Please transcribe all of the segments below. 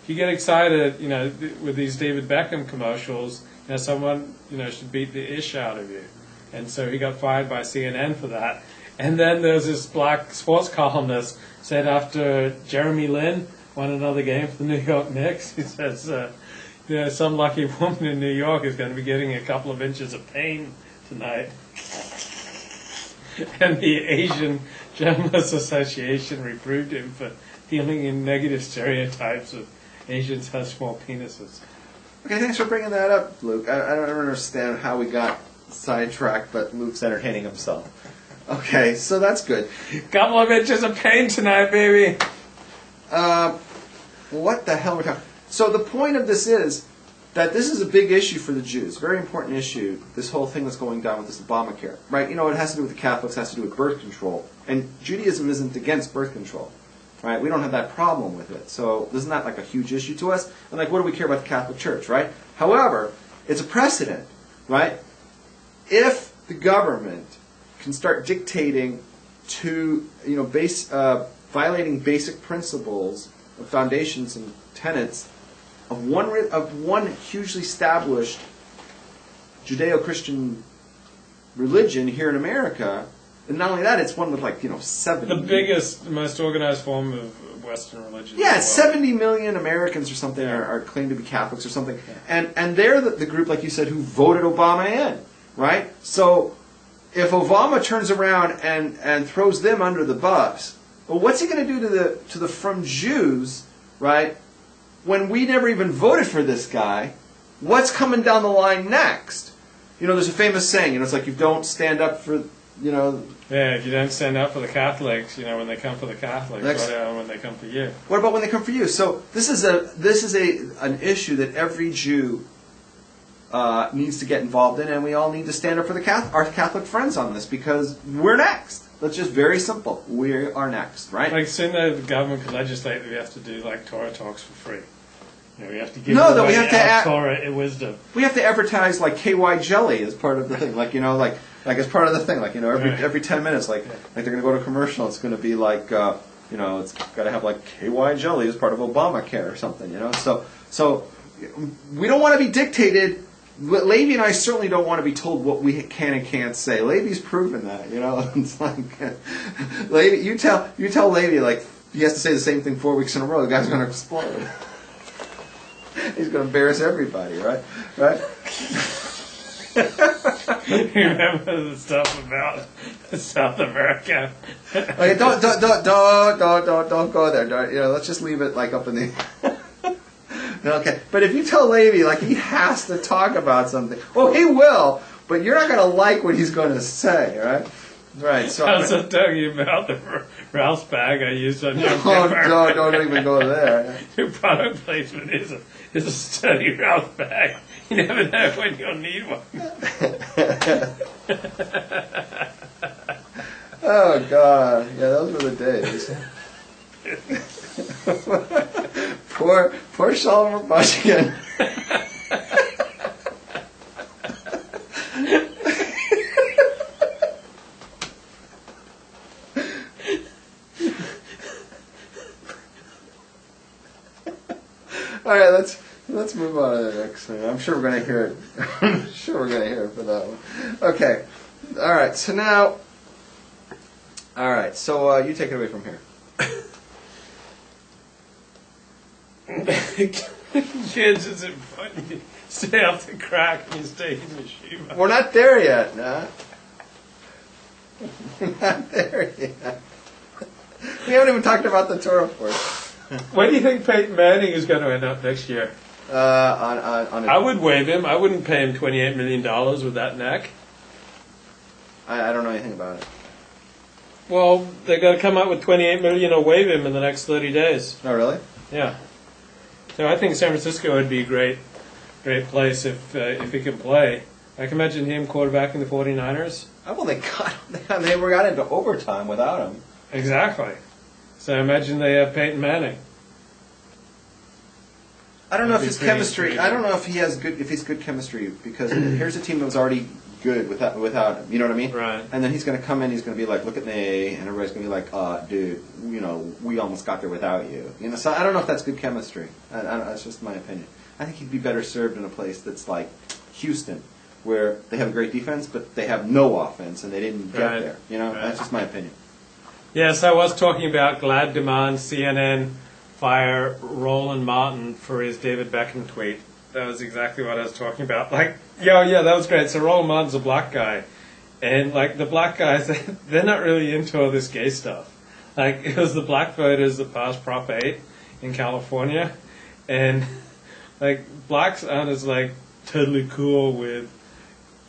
you get excited, with these David Beckham commercials, someone, should beat the ish out of you. And so he got fired by CNN for that. And then there's this black sports columnist said after Jeremy Lin won another game for the New York Knicks, he says, some lucky woman in New York is going to be getting a couple of inches of pain tonight. And the Asian Journalists Association reproved him for dealing in negative stereotypes of Asians have small penises. Okay, thanks for bringing that up, Luke. I don't understand how we got sidetracked, but Luke's entertaining himself. Okay, so that's good. Couple of inches of pain tonight, baby. What the hell are we talking? So the point of this is that this is a big issue for the Jews, very important issue, this whole thing that's going down with this Obamacare, right? It has to do with the Catholics, it has to do with birth control. And Judaism isn't against birth control, right? We don't have that problem with it. So this is not like a huge issue to us. And what do we care about the Catholic Church, right? However, it's a precedent, right? If the government can start dictating to, violating basic principles, foundations and tenets of one hugely established Judeo-Christian religion here in America, and not only that, it's one with 70. The biggest, most organized form of Western religion. Yeah, 70 million Americans or something are claimed to be Catholics or something, and they're the group, like you said, who voted Obama in, right? So if Obama turns around and throws them under the bus, well, what's he going to do to the from Jews, right? When we never even voted for this guy, what's coming down the line next? There's a famous saying, it's like you don't stand up for, Yeah, if you don't stand up for the Catholics, when they come for the Catholics, when they come for you. What about when they come for you? So this is an issue that every Jew needs to get involved in, and we all need to stand up for our Catholic friends on this, because we're next. That's just very simple. We are next, right? Soon the government could legislate that we have to do Torah talks for free. We have to give our Torah wisdom. We have to advertise KY jelly as part of the thing, as part of the thing, every 10 minutes, they're going to go to commercial. It's going to be it's got to have KY jelly as part of Obamacare or something, So we don't want to be dictated. Levi and I certainly don't want to be told what we can and can't say. Levi's proven that, It's Levi, you tell Levi he has to say the same thing 4 weeks in a row. The guy's going to explode. He's going to embarrass everybody, right? Right? Remember the stuff about South America? Okay, don't go there. Let's just leave it up in the. Okay, but if you tell Levi he has to talk about something, well, he will, but you're not going to like what he's going to say, right? Right. So I was talking about the Ralph's bag I used on your don't even go there. Your product placement is a sturdy Ralph's bag. You never know when you'll need one. Oh God! Yeah, those were the days. Poor Solomon Bushkin. All right, let's move on to the next thing. I'm sure we're going to hear it. I'm sure we're going to hear it for that one. Okay. All right. So now. All right. So you take it away from here. Kids, is it fun? You stay off the crack and you stay in the yeshiva. We're not there yet, nah. We're not there yet. We haven't even talked about the Torah force. Where do you think Peyton Manning is going to end up next year? I would waive him. I wouldn't pay him $28 million with that neck. I don't know anything about it. Well, they've got to come out with $28 million or waive him in the next 30 days. Oh, really? Yeah. So I think San Francisco would be a great place if he can play. I can imagine him quarterbacking the 49ers. Oh, well, they got into overtime without him. Exactly. So imagine they have Peyton Manning. I don't know if his chemistry. I don't know if he's good chemistry, because here's a team that was already good without him. You know what I mean? Right. And then he's going to come in. He's going to be like, "Look at me," and everybody's going to be like, "Dude, we almost got there without you." So I don't know if that's good chemistry. That's just my opinion. I think he'd be better served in a place that's like Houston, where they have a great defense, but they have no offense, and they didn't get there. That's just my opinion. Yes, I was talking about glad demand CNN fire Roland Martin for his David Beckham tweet. That was exactly what I was talking about. Like, yeah, that was great. So Roland Martin's a black guy, and like the black guys, they're not really into all this gay stuff. Like, it was the black voters that passed Prop 8 in California, and like blacks aren't as like totally cool with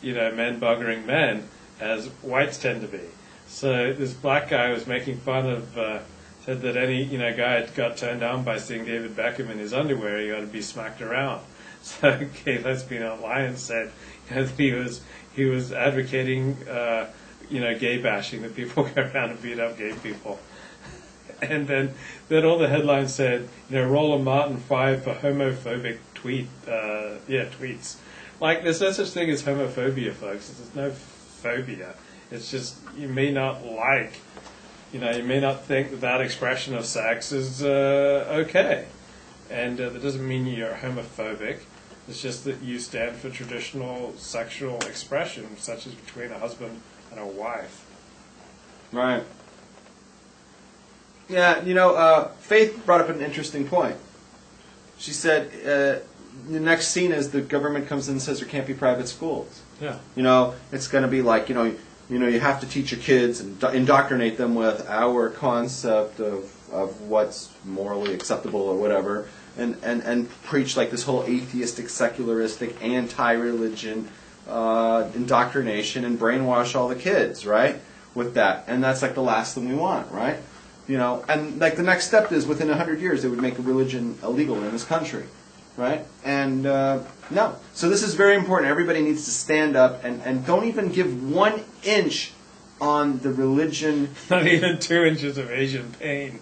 men buggering men as whites tend to be. So this black guy was making fun of, said that any guy got turned on by seeing David Beckham in his underwear, he ought to be smacked around. So Gay Lesbian Alliance said that he was advocating gay bashing, that people go around and beat up gay people. And then all the headlines said, Roland Martin fired for homophobic tweets. Like, there's no such thing as homophobia, folks. There's no phobia. It's just, you may not you may not think that expression of sex is okay. And that doesn't mean you're homophobic. It's just that you stand for traditional sexual expression, such as between a husband and a wife. Right. Yeah, Faith brought up an interesting point. She said the next scene is the government comes in and says there can't be private schools. Yeah. It's going to be like, you have to teach your kids and indoctrinate them with our concept of what's morally acceptable or whatever, and preach like this whole atheistic, secularistic, anti-religion indoctrination and brainwash all the kids, right, with that. And that's like the last thing we want, right? And like the next step is within 100 years they would make religion illegal in this country, right? And no. So this is very important. Everybody needs to stand up and don't even give 1 inch on the religion. Not even 2 inches of Asian pain.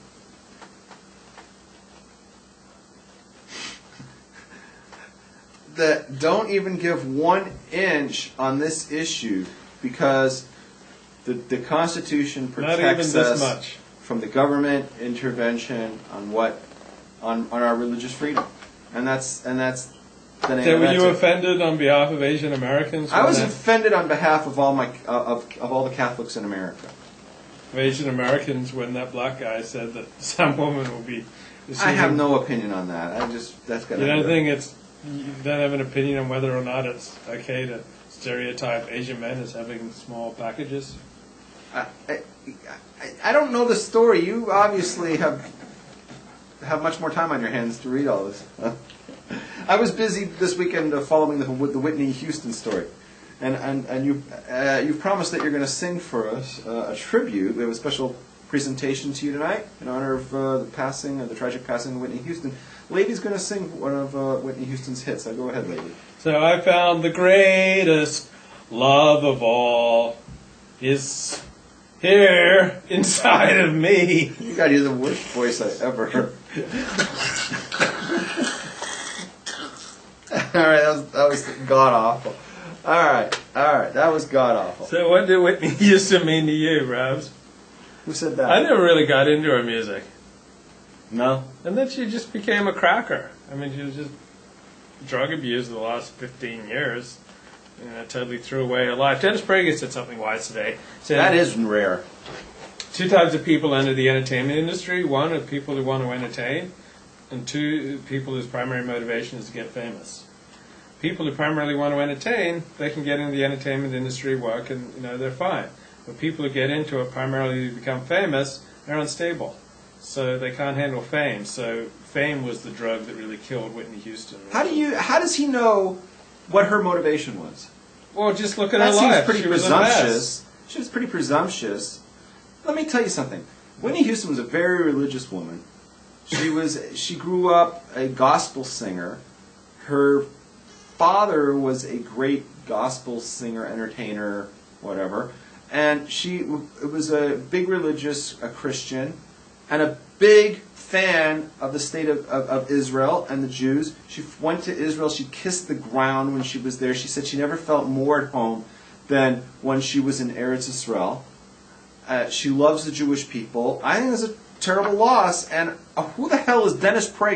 Don't even give 1 inch on this issue, because the Constitution protects us much from the government intervention on our religious freedom, and that's the name. So were you offended on behalf of Asian Americans? I was offended on behalf of all all the Catholics in America. Of Asian Americans, when that black guy said that some woman will be. I have no opinion on that. That's got. You don't think you don't have an opinion on whether or not it's okay to stereotype Asian men as having small packages? I don't know the story. You obviously have much more time on your hands to read all this. I was busy this weekend following the Whitney Houston story, and you've promised that you're going to sing for us a tribute. We have a special presentation to you tonight in honor of the tragic passing of Whitney Houston. Lady's going to sing one of Whitney Houston's hits. So go ahead, lady. So I found the greatest love of all is here inside of me. You got the worst voice I ever heard. All right, that was god awful. All right, that was god awful. So what did Whitney Houston mean to you, Robs? Who said that? I never really got into her music. No. And then she just became a cracker. I mean, she was just drug abused the last 15 years. Totally threw away her life. Dennis Prager said something wise today. That is rare. 2 types of people enter the entertainment industry. 1 are people who want to entertain, and 2 people whose primary motivation is to get famous. People who primarily want to entertain, they can get into the entertainment industry, work, and they're fine. But people who get into it primarily to become famous, they're unstable. So they can't handle fame. So fame was the drug that really killed Whitney Houston. How does he know what her motivation was? Well, just look at her life. Pretty presumptuous. She was pretty presumptuous. Let me tell you something. Whitney Houston was a very religious woman. She grew up a gospel singer. Her father was a great gospel singer, entertainer, whatever. And she was a big religious Christian and a big fan of the state of Israel and the Jews. She went to Israel. She kissed the ground when she was there. She said she never felt more at home than when she was in Eretz Israel. She loves the Jewish people. I think it's a terrible loss. And who the hell is Dennis Prager?